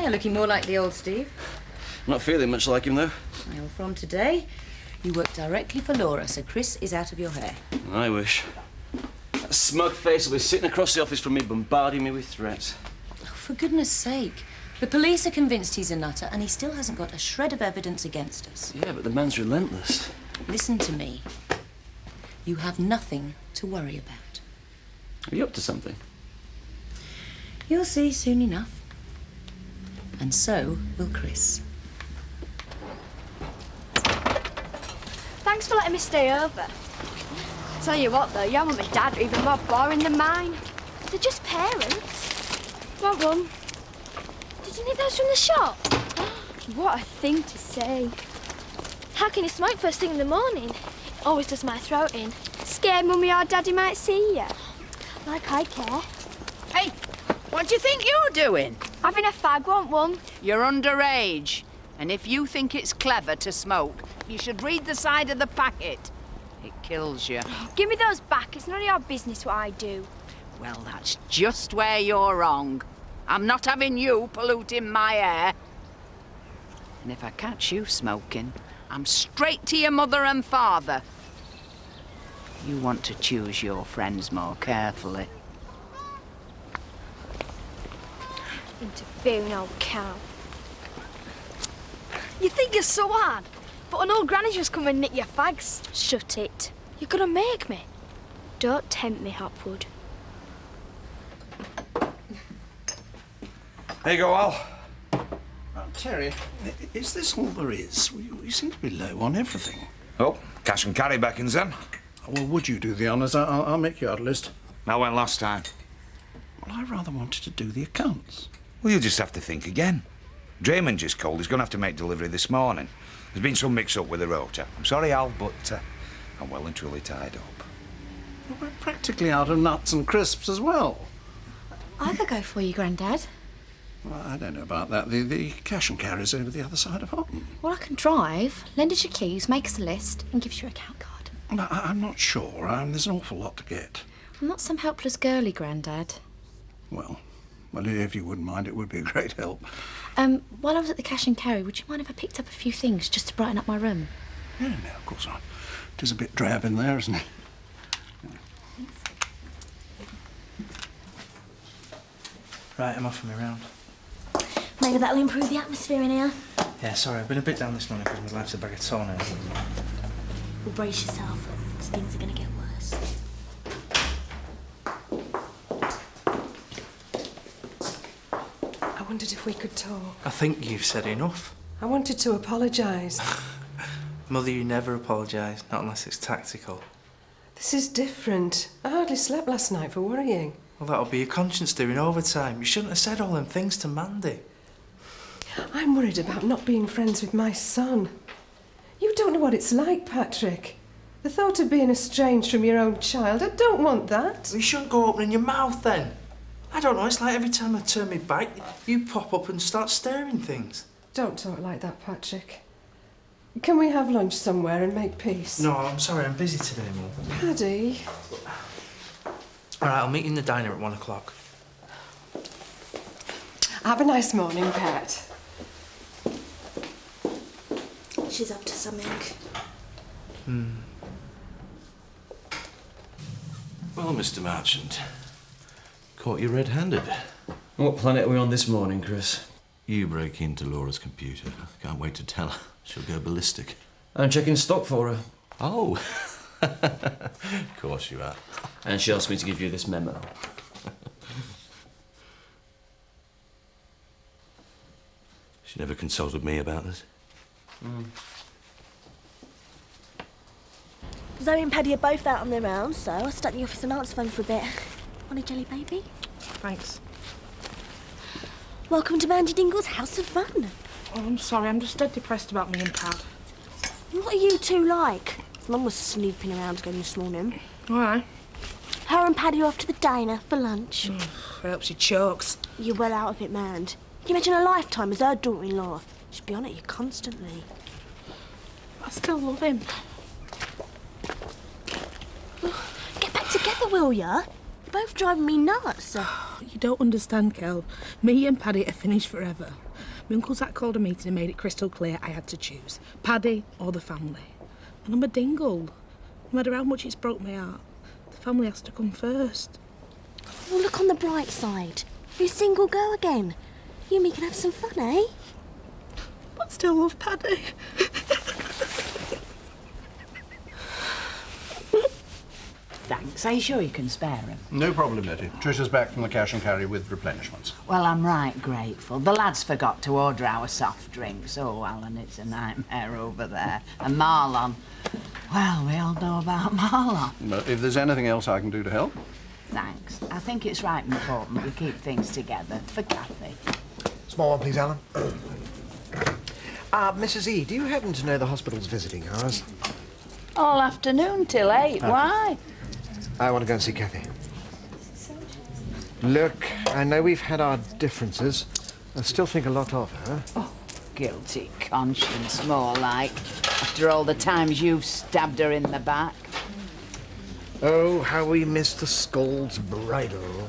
you're looking more like the old Steve. I'm not feeling much like him, though. Well, from today, you work directly for Laura, so Chris is out of your hair. I wish. That smug face will be sitting across the office from me, bombarding me with threats. Oh, for goodness sake. The police are convinced he's a nutter, and he still hasn't got a shred of evidence against us. Yeah, but the man's relentless. Listen to me. You have nothing to worry about. Are you up to something? You'll see soon enough. And so will Chris. Thanks for letting me stay over. Tell you what, though, your mum and dad are even more boring than mine. They're just parents. Want one? Did you need those from the shop? What a thing to say. How can you smoke first thing in the morning? It always does my throat in. Scared Mummy or Daddy might see you. Like I care. Hey, what do you think you're doing? Having a fag, want one? You're underage. And if you think it's clever to smoke, you should read the side of the packet. It kills you. Give me those back. It's none of your business what I do. Well, that's just where you're wrong. I'm not having you polluting my air. And if I catch you smoking, I'm straight to your mother and father. You want to choose your friends more carefully. Interfering old cow. You think you're so hard, but an old granny just come and nick your fags. Shut it. You're gonna make me. Don't tempt me, Hopwood. There you go, Al. Terry, is this all there is? You seem to be low on everything. Oh, cash and carry beckons then. Well, would you do the honours? I'll make you out a list. I went last time. Well, I rather wanted to do the accounts. Well, you'll just have to think again. Drayman just called. He's going to have to make delivery this morning. There's been some mix-up with the rota. I'm sorry, Al, but I'm well and truly tied up. Well, we're practically out of nuts and crisps as well. I could go for you, Grandad. Well, I don't know about that. The cash and carry's over the other side of Houghton. Well, I can drive, lend us your keys, make us a list, and give us your account card. Well, I'm not sure. There's an awful lot to get. I'm not some helpless girlie, Grandad. Well, if you wouldn't mind, it would be a great help. While I was at the cash and carry, would you mind if I picked up a few things just to brighten up my room? Yeah, no, of course not. It is a bit drab in there, isn't it? Right, I'm off my round. Maybe that'll improve the atmosphere in here. Yeah, sorry, I've been a bit down this morning because my life's a bag of toenails. Well, brace yourself. Things are going to get worse. I wondered if we could talk. I think you've said enough. I wanted to apologise. Mother, you never apologise, not unless it's tactical. This is different. I hardly slept last night for worrying. Well, that'll be your conscience doing overtime. You shouldn't have said all them things to Mandy. I'm worried about not being friends with my son. You don't know what it's like, Patrick. The thought of being estranged from your own child, I don't want that. You shouldn't go opening your mouth then. I don't know, it's like every time I turn my back, you pop up and start stirring things. Don't talk like that, Patrick. Can we have lunch somewhere and make peace? No, I'm sorry, I'm busy today, Mum. Paddy. All right, I'll meet you in the diner at 1 o'clock. Have a nice morning, Pat. She's up to something. Well, Mr. Marchant, caught you red-handed. What planet are we on this morning, Chris? You break into Laura's computer. Can't wait to tell her. She'll go ballistic. I'm checking stock for her. Oh, of course you are. And she asked me to give you this memo. She never consulted me about this. Zoe and Paddy are both out on their own, so I stuck in the office and answered phone for a bit. Want a jelly baby? Thanks. Welcome to Mandy Dingle's House of Fun. Oh, I'm sorry, I'm just dead depressed about me and Pad. What are you two like? Mum was snooping around again this morning. Why? Her and Paddy are off to the diner for lunch. I hope she chokes. You're well out of it, man. Can you imagine a lifetime as her daughter-in-law? She'd be on at you constantly. I still love him. Get back together, will ya? You're both driving me nuts. You don't understand, Kel. Me and Paddy are finished forever. My Uncle Zach called a meeting and made it crystal clear I had to choose Paddy or the family. And I'm a dingle. No matter how much it's broke my heart, the family has to come first. Well, look on the bright side. You're a single girl again. You and me can have some fun, eh? But still love Paddy. Thanks. Are you sure you can spare him? No problem, Letty. Trisha's back from the cash and carry with replenishments. Well, I'm right grateful. The lads forgot to order our soft drinks. Oh, Alan, it's a nightmare over there. And Marlon. Well, we all know about Marlon. But if there's anything else I can do to help... Thanks. I think it's right important we keep things together for Kathy. Small one, please, Alan. Mrs. E, do you happen to know the hospital's visiting hours? All afternoon till 8. Why? I want to go and see Kathy. Look, I know we've had our differences. I still think a lot of her. Oh, guilty conscience, more like. After all the times you've stabbed her in the back. Oh, how we missed the Scold's bridle.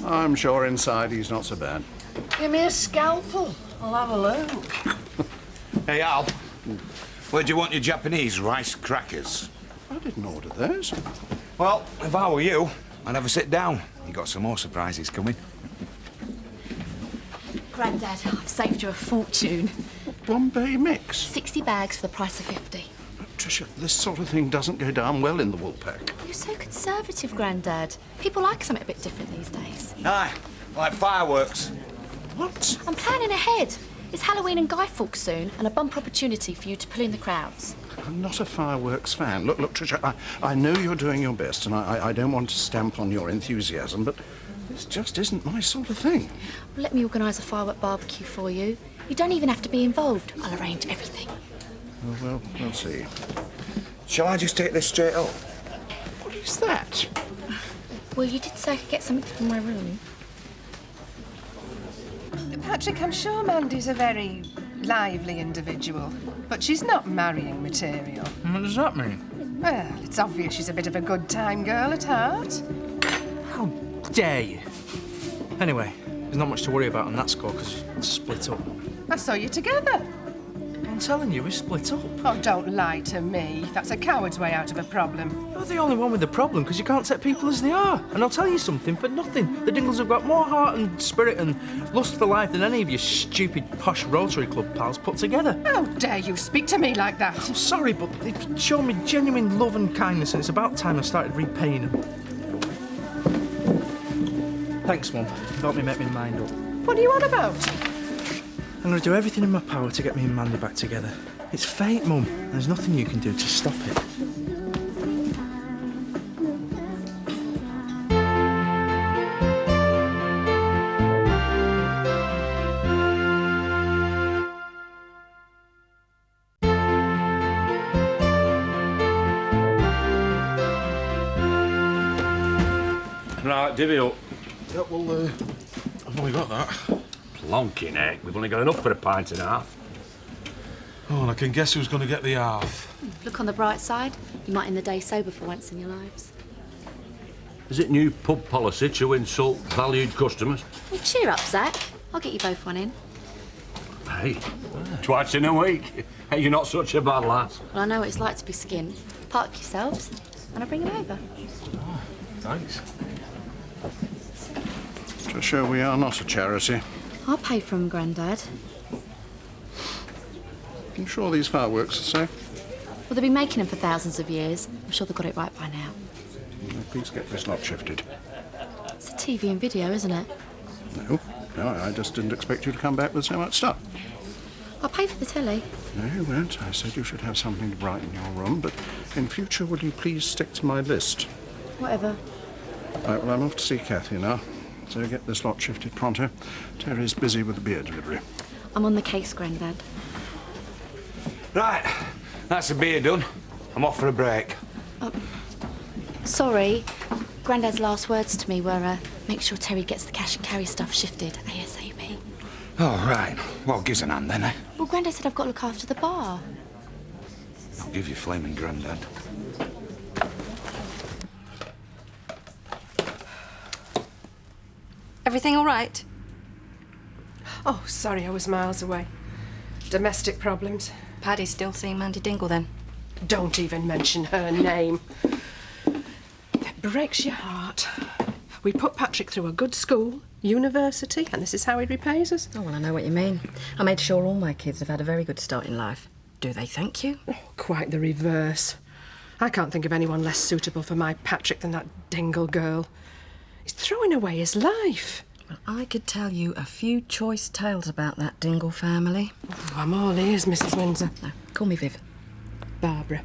I'm sure inside he's not so bad. Give me a scalpel. I'll have a look. Hey, Al. Where do you want your Japanese rice crackers? I didn't order those. Well, if I were you, I'd have a sit down. You got some more surprises coming. Grandad, I've saved you a fortune. Bombay mix. 60 bags for the price of 50. Tricia, this sort of thing doesn't go down well in the wool pack. You're so conservative, Grandad. People like something a bit different these days. Aye, like fireworks. What? I'm planning ahead. It's Halloween and Guy Fawkes soon, and a bumper opportunity for you to pull in the crowds. I'm not a fireworks fan. Look, Tricia, I know you're doing your best, and I don't want to stamp on your enthusiasm, but this just isn't my sort of thing. Well, let me organise a firework barbecue for you. You don't even have to be involved. I'll arrange everything. Oh, well, we'll see. Shall I just take this straight up? What is that? Well, you did say I could get something from my room. Patrick, I'm sure Mandy's a very lively individual, but she's not marrying material. What does that mean? Well, it's obvious she's a bit of a good time girl at heart. How dare you? Anyway, there's not much to worry about on that score because it's split up. I saw you together. I'm telling you, we're split up. Oh, don't lie to me. That's a coward's way out of a problem. You're the only one with the problem because you can't take people as they are. And I'll tell you something, for nothing. The Dingles have got more heart and spirit and lust for life than any of your stupid posh Rotary Club pals put together. How dare you speak to me like that? I'm sorry, but they've shown me genuine love and kindness, and it's about time I started repaying them. Thanks, Mum. You helped me make my mind up. What are you on about? I'm going to do everything in my power to get me and Mandy back together. It's fate, Mum. There's nothing you can do to stop it. Right, divvy up. Yeah, well, I've only got that. Plonking heck, we've only got enough for a pint and a half. Oh, and I can guess who's going to get the half. Look on the bright side. You might end the day sober for once in your lives. Is it new pub policy to insult valued customers? Well, cheer up, Zach. I'll get you both one in. Hey, twice in a week. Hey, you're not such a bad lass. Well, I know what it's like to be skinned. Park yourselves, and I'll bring it over. Oh, thanks. Tricia, we are not a charity. I'll pay for 'em, Grandad. You sure these fireworks are safe? Well, they've been making them for thousands of years. I'm sure they've got it right by now. Please get this lot shifted. It's a TV and video, isn't it? No, I just didn't expect you to come back with so much stuff. I'll pay for the telly. No, you won't. I said you should have something to brighten your room, but in future, will you please stick to my list? Whatever. Right, well, I'm off to see Kathy now, so get this lot shifted pronto. Terry's busy with the beer delivery. I'm on the case, Grandad. Right, that's the beer done. I'm off for a break. Sorry. Grandad's last words to me were, make sure Terry gets the cash and carry stuff shifted ASAP. Oh, right. Well, gives an hand then, eh? Well, Grandad said I've got to look after the bar. I'll give you flaming Grandad. Everything all right? Oh, sorry, I was miles away. Domestic problems. Paddy's still seeing Mandy Dingle, then? Don't even mention her name. It breaks your heart. We put Patrick through a good school, university, and this is how he repays us. Oh, well, I know what you mean. I made sure all my kids have had a very good start in life. Do they thank you? Oh, quite the reverse. I can't think of anyone less suitable for my Patrick than that Dingle girl. He's throwing away his life. Well, I could tell you a few choice tales about that Dingle family. Oh, I'm all ears, Mrs. Windsor. No, call me Viv. Barbara,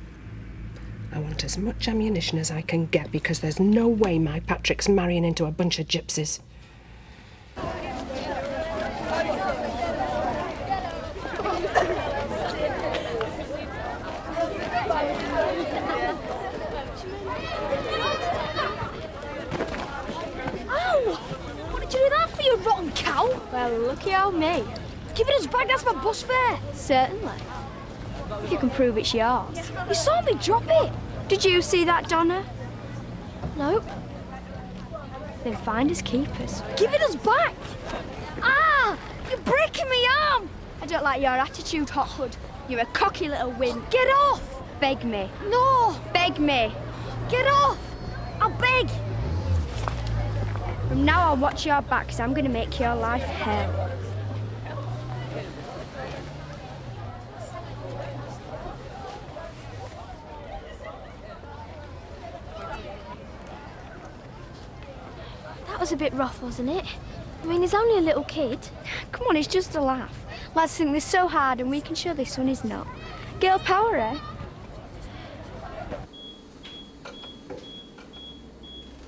I want as much ammunition as I can get because there's no way my Patrick's marrying into a bunch of gypsies. Rotten cow? Well, looky old me. Give it us back, that's my bus fare. Certainly. If you can prove it's yours. You saw me drop it. Did you see that, Donna? Nope. Then find us keepers. Give it us back! Ah! You're breaking me arm! I don't like your attitude, Hotwood. You're a cocky little wimp. Get off! Beg me. No! Beg me. Get off! I'll beg! From now I'll watch your back, because I'm going to make your life hell. That was a bit rough, wasn't it? I mean, he's only a little kid. Come on, it's just a laugh. Lads think they're so hard and we can show this one is not. Girl power, eh?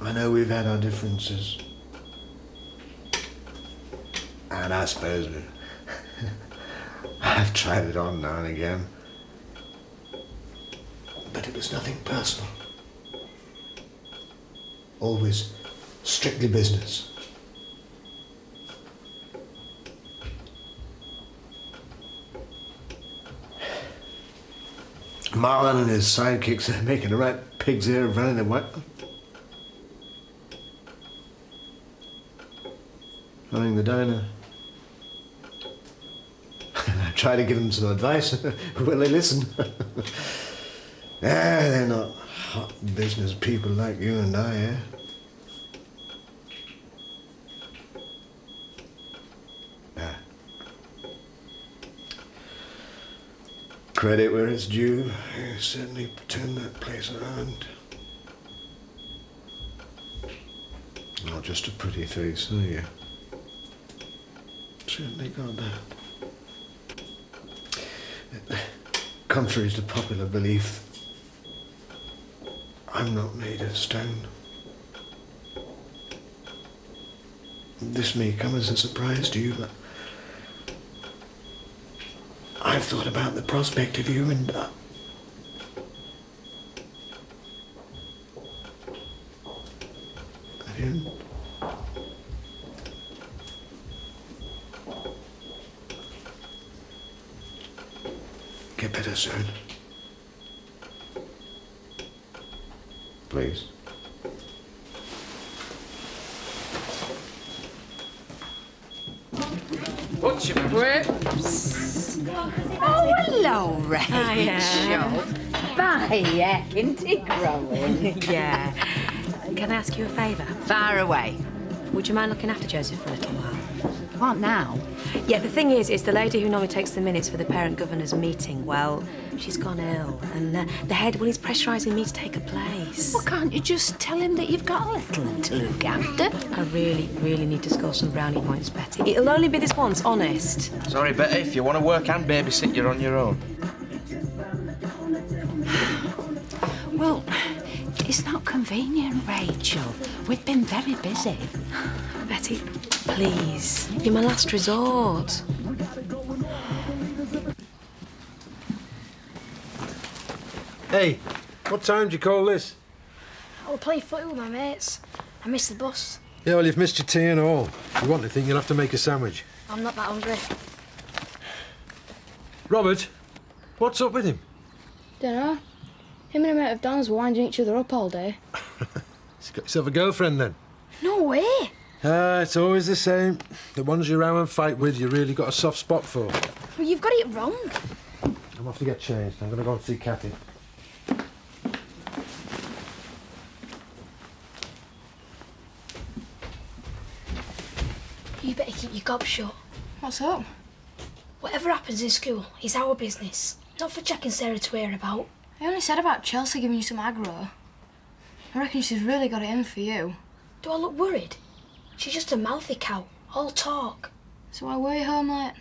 I know we've had our differences. And I suppose I've tried it on now and again. But it was nothing personal. Always strictly business. Marlon and his sidekicks are making a right pig's ear of running away. Running the diner. I try to give them some advice. Will they listen? They're not hot business people like you and I, eh? Credit where it's due. You certainly turned that place around. Not just a pretty face, are you? Certainly got that. Contrary to popular belief, I'm not made of stone. This may come as a surprise to you, but I've thought about the prospect of you and have you? Get better soon. Please. What's your whips? Oh, hello, Rachel. By heck, isn't it growing? Yeah. Can I ask you a favour? Far away. Would you mind looking after Joseph for a little while? What now? Yeah, the thing is the lady who normally takes the minutes for the parent-governors meeting, well, she's gone ill, and the head, well, he's pressurising me to take her place. Well, can't you just tell him that you've got a little one to look after? I really, really need to score some brownie points, Betty. It'll only be this once, honest. Sorry, Betty, if you want to work and babysit, you're on your own. Well, it's not convenient, Rachel. We've been very busy. Betty, please. You're my last resort. Hey, what time do you call this? I'll play footy with my mates. I missed the bus. Yeah, well, you've missed your tea and all. If you want anything, you'll have to make a sandwich. I'm not that hungry. Robert, what's up with him? Dunno. Him and a mate of Dan's were winding each other up all day. He's got yourself a girlfriend, then? No way! It's always the same. The ones you row and fight with, you really got a soft spot for. Well, you've got it wrong. I'm off to get changed. I'm going to go and see Kathy. You better keep your gob shut. What's up? Whatever happens in school is our business. Not for Jack and Sarah to hear about. I only said about Chelsea giving you some aggro. I reckon she's really got it in for you. Do I look worried? She's just a mouthy cow, all talk. So why were you home late?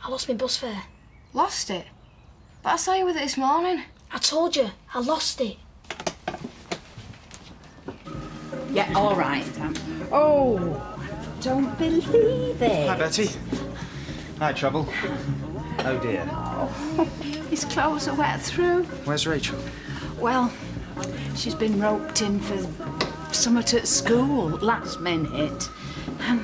I lost my bus fare. Lost it? But I saw you with it this morning. I told you, I lost it. Yeah, all right. Oh, don't believe it. Hi, Betty. Hi, Trouble. Oh, dear. His clothes are wet through. Where's Rachel? Well, she's been roped in for somewhat at school last minute and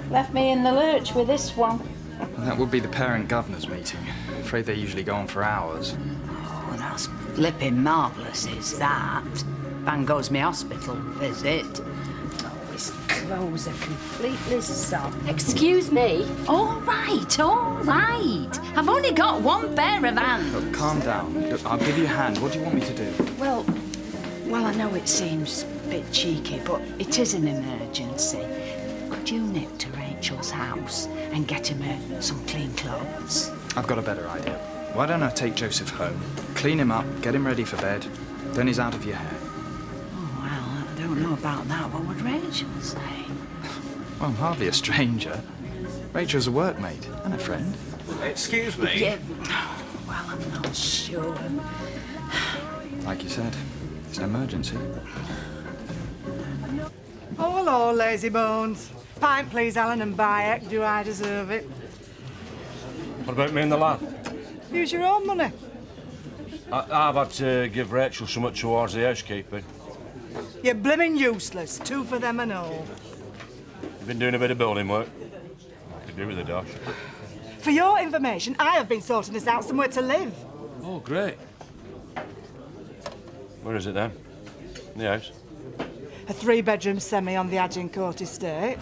left me in the lurch with this one. Well, that would be the parent-governors meeting. Afraid they usually go on for hours. Oh, that's flipping marvellous, is that? Bang goes me hospital visit. Oh, his clothes are completely sopped. Excuse me? All right, all right. I've only got one pair of hands. Look, calm down. Look, I'll give you a hand. What do you want me to do? Well, I know it seems a bit cheeky, but it is an emergency. Could you nip to Rachel's house and get him some clean clothes? I've got a better idea. Why don't I take Joseph home, clean him up, get him ready for bed, then he's out of your hair. Oh, well, I don't know about that. What would Rachel say? Well, I'm hardly a stranger. Rachel's a workmate and a friend. Excuse me? Yeah, well, I'm not sure. Like you said, it's an emergency. Oh, hello, lazy bones. Pint, please, Alan, and Bayek. Do I deserve it? What about me and the lad? Use your own money. I've had to give Rachel something towards the housekeeping. You're blimmin' useless. Two for them and all. You've been doing a bit of building work. I could do with a dash. For your information, I have been sorting us out somewhere to live. Oh, great. Where is it then? In the house? A 3-bedroom semi on the Agincourt estate.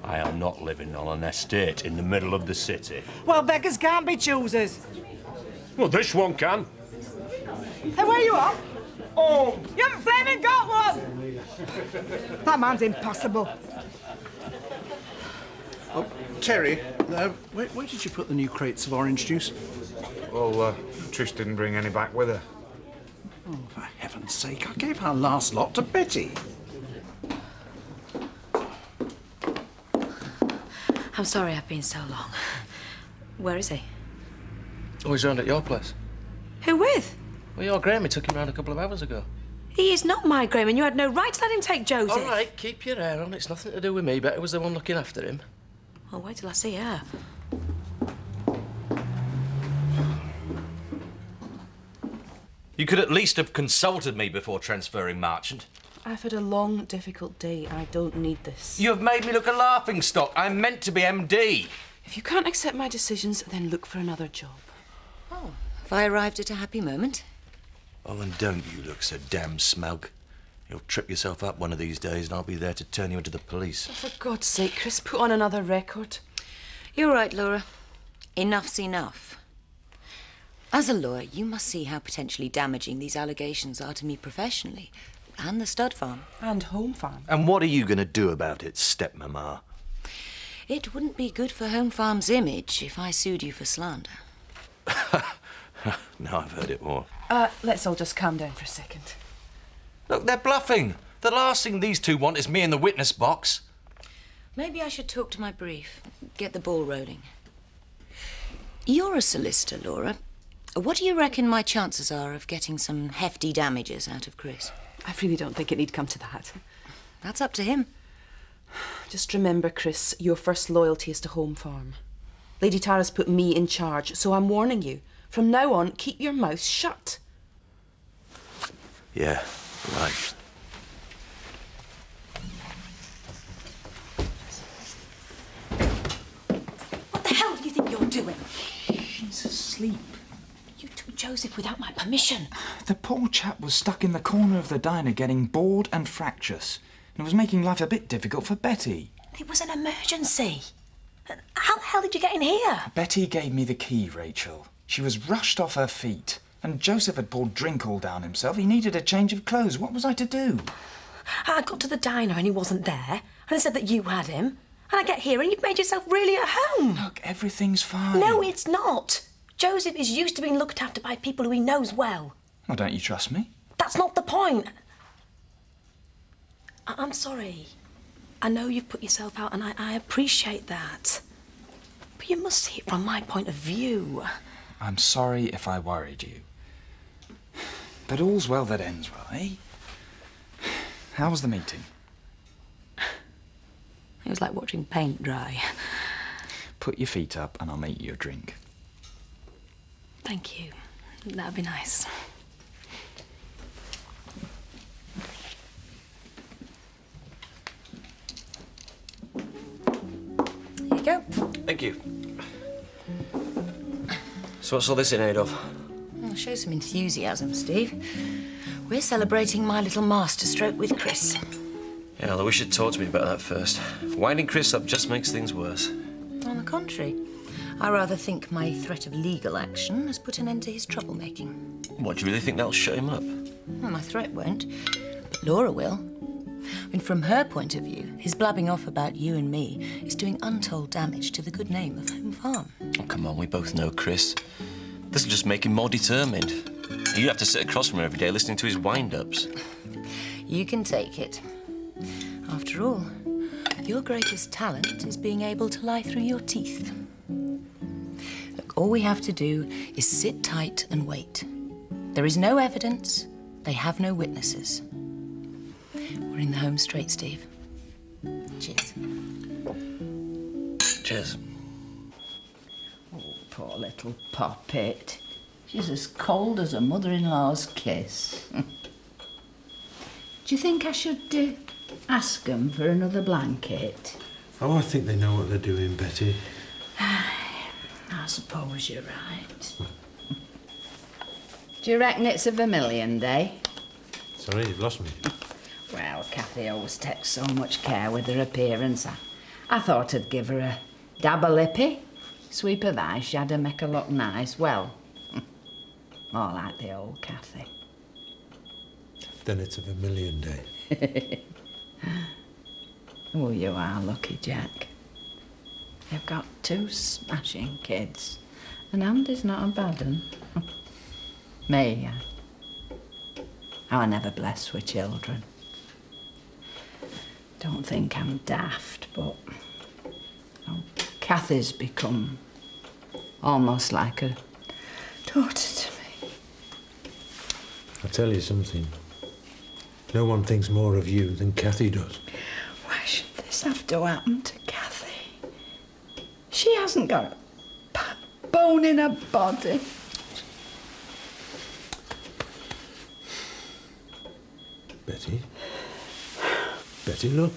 I am not living on an estate in the middle of the city. Well, beggars can't be choosers. Well, this one can. Hey, where you off? Oh, you haven't flaming got one! That man's impossible. Oh, Terry, where did you put the new crates of orange juice? Well, Trish didn't bring any back with her. Oh, for heaven's sake, I gave our last lot to Betty. I'm sorry I've been so long. Where is he? Oh, he's round at your place. Who with? Well, your Grammy took him round a couple of hours ago. He is not my Graham, and you had no right to let him take Joseph. All right, keep your hair on. It's nothing to do with me. Betty was the one looking after him. Well, wait till I see her. You could at least have consulted me before transferring Marchant. I've had a long, difficult day. I don't need this. You have made me look a laughingstock. I'm meant to be MD. If you can't accept my decisions, then look for another job. Oh, have I arrived at a happy moment? Oh, and don't you look so damn smug. You'll trip yourself up one of these days and I'll be there to turn you into the police. Oh, for God's sake, Chris, put on another record. You're right, Laura. Enough's enough. As a lawyer, you must see how potentially damaging these allegations are to me professionally. And the stud farm. And home farm. And what are you going to do about it, stepmama? It wouldn't be good for Home Farm's image if I sued you for slander. Now I've heard it all. Let's all just calm down for a second. Look, they're bluffing. The last thing these two want is me in the witness box. Maybe I should talk to my brief, get the ball rolling. You're a solicitor, Laura. What do you reckon my chances are of getting some hefty damages out of Chris? I really don't think it need come to that. That's up to him. Just remember, Chris, your first loyalty is to Home Farm. Lady Tara's put me in charge, so I'm warning you. From now on, keep your mouth shut. Yeah, right. What the hell do you think you're doing? She's asleep. You took Joseph without my permission. The poor chap was stuck in the corner of the diner getting bored and fractious. And it was making life a bit difficult for Betty. It was an emergency. How the hell did you get in here? Betty gave me the key, Rachel. She was rushed off her feet. And Joseph had poured drink all down himself. He needed a change of clothes. What was I to do? I got to the diner and he wasn't there. And they said that you had him. And I get here and you've made yourself really at home. Look, everything's fine. No, it's not. Joseph is used to being looked after by people who he knows well. Well, don't you trust me? That's not the point. I'm sorry. I know you've put yourself out and I appreciate that. But you must see it from my point of view. I'm sorry if I worried you. But all's well that ends well, eh? How was the meeting? It was like watching paint dry. Put your feet up and I'll make you a drink. Thank you. That'd be nice. Here you go. Thank you. So what's all this in aid of? Well, show some enthusiasm, Steve. We're celebrating my little masterstroke with Chris. Yeah, well, I wish you'd talk to me about that first. Winding Chris up just makes things worse. On the contrary, I rather think my threat of legal action has put an end to his troublemaking. What, do you really think that'll shut him up? Well, my threat won't, but Laura will. I mean, from her point of view, his blabbing off about you and me is doing untold damage to the good name of Home Farm. Oh, come on, we both know Chris. This'll just make him more determined. You have to sit across from him every day listening to his wind-ups. You can take it. After all, your greatest talent is being able to lie through your teeth. Look, all we have to do is sit tight and wait. There is no evidence. They have no witnesses. We're in the home straight, Steve. Cheers. Cheers. Oh, poor little poppet. She's as cold as a mother-in-law's kiss. Do you think I should ask them for another blanket? Oh, I think they know what they're doing, Betty. I suppose you're right. Do you reckon it's a vermilion day? Sorry, you've lost me. Well, Cathy always takes so much care with her appearance. I thought I'd give her a dab o' lippy. Sweep of eye, she had to make her look nice. Well, more like the old Cathy. Then it's a vermilion day. Oh, you are lucky, Jack. You've got 2 smashing kids. And Andy's not a bad one. Me, I was never blessed with children. Don't think I'm daft, but Cathy's become almost like a daughter to me. I'll tell you something. No one thinks more of you than Cathy does. Why should this have to happen to Cathy? She hasn't got a bad bone in her body. Betty? Betty, look.